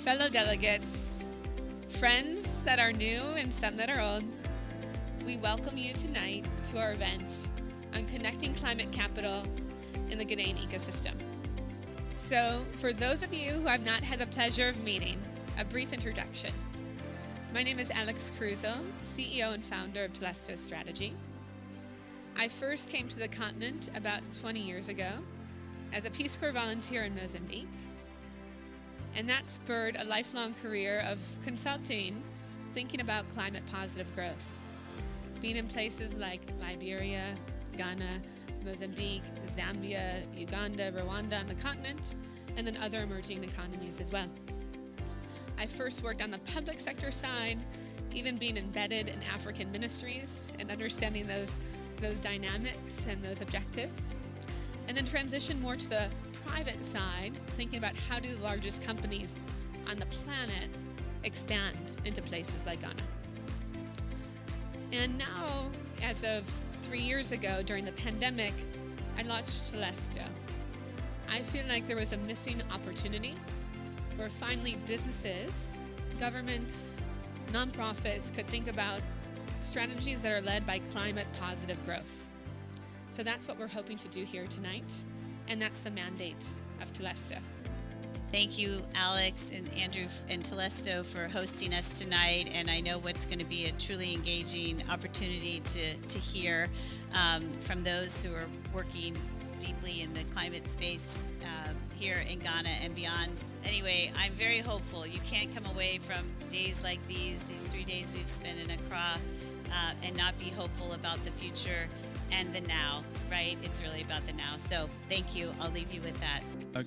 fellow delegates, friends that are new and some that are old, we welcome you tonight to our event on connecting climate capital in the Ghanaian ecosystem. So, for those of you who I've not had the pleasure of meeting, a brief introduction. My name is Alex Cruzo, CEO and founder of Telesto Strategy. I first came to the continent about 20 years ago as a Peace Corps volunteer in Mozambique. And that spurred a lifelong career of consulting, thinking about climate positive growth. Being in places like Liberia, Ghana, Mozambique, Zambia, Uganda, Rwanda on the continent, and then other emerging economies as well. I first worked on the public sector side, even being embedded in African ministries and understanding those dynamics and those objectives. And then transitioned more to the private side, thinking about how do the largest companies on the planet expand into places like Ghana. And now, as of 3 years ago during the pandemic, I launched Telesto. I feel like there was a missing opportunity where finally businesses, governments, nonprofits could think about strategies that are led by climate positive growth. So that's what we're hoping to do here tonight, and that's the mandate of Telesto. Thank you, Alex and Andrew and Telesto, for hosting us tonight. And I know what's going to be a truly engaging opportunity to hear from those who are working deeply in the climate space here in Ghana and beyond. Anyway, I'm very hopeful. You can't come away from days like these 3 days we've spent in Accra, and not be hopeful about the future and the now, right? It's really about the now. So thank you. I'll leave you with that.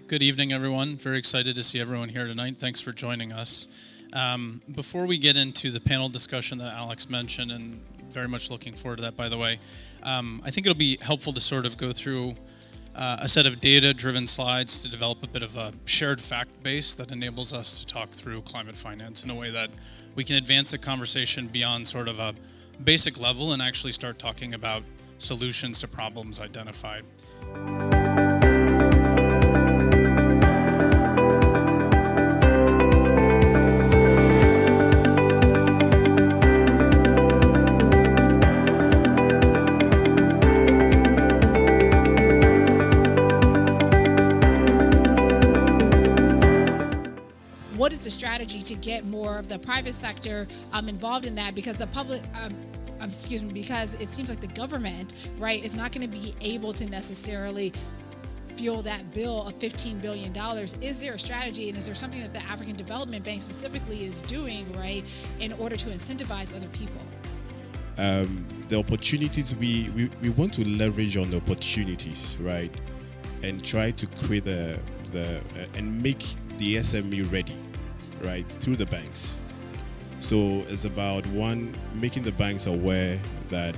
Good evening, everyone. Very excited to see everyone here tonight. Thanks for joining us. Before we get into the panel discussion that Alex mentioned, and very much looking forward to that, by the way, I think it'll be helpful to sort of go through a set of data-driven slides to develop a bit of a shared fact base that enables us to talk through climate finance in a way that we can advance the conversation beyond sort of a basic level and actually start talking about solutions to problems identified. What is the strategy to get more of the private sector involved in that? Because the public, because it seems like the government, right, is not going to be able to necessarily fuel that bill of $15 billion. Is there a strategy, and is there something that the African Development Bank specifically is doing, right, in order to incentivize other people? The opportunities, we want to leverage on the opportunities, right, and try to create and make the SME ready, right, through the banks. So it's about, one, making the banks aware that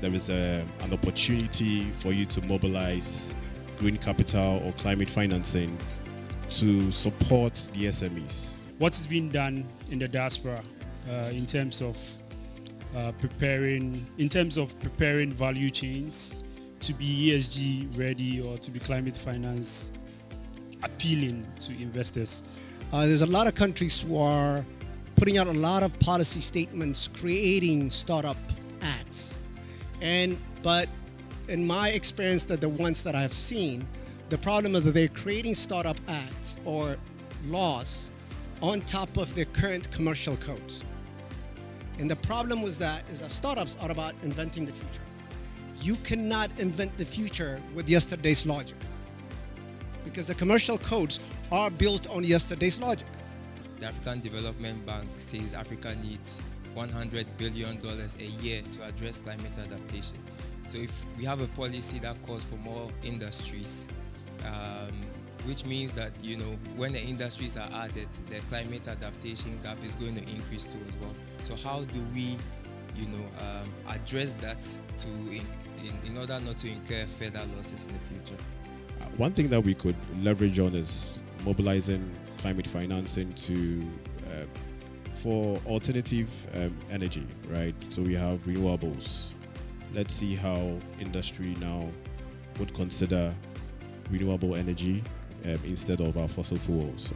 there is an opportunity for you to mobilize green capital or climate financing to support the SMEs. What is being done in the diaspora in terms of preparing value chains to be ESG ready or to be climate finance appealing to investors? There's a lot of countries who are putting out a lot of policy statements, creating startup acts. But in my experience, the ones that I've seen, the problem is that they're creating startup acts or laws on top of their current commercial codes. And the problem with that is that startups are about inventing the future. You cannot invent the future with yesterday's logic, because the commercial codes are built on yesterday's logic. The African Development Bank says Africa needs $100 billion a year to address climate adaptation. So if we have a policy that calls for more industries, which means that, when the industries are added, the climate adaptation gap is going to increase too as well. So how do we, address that in order not to incur further losses in the future? One thing that we could leverage on is mobilizing climate financing for alternative energy, right? So we have renewables. Let's see how industry now would consider renewable energy instead of our fossil fuels.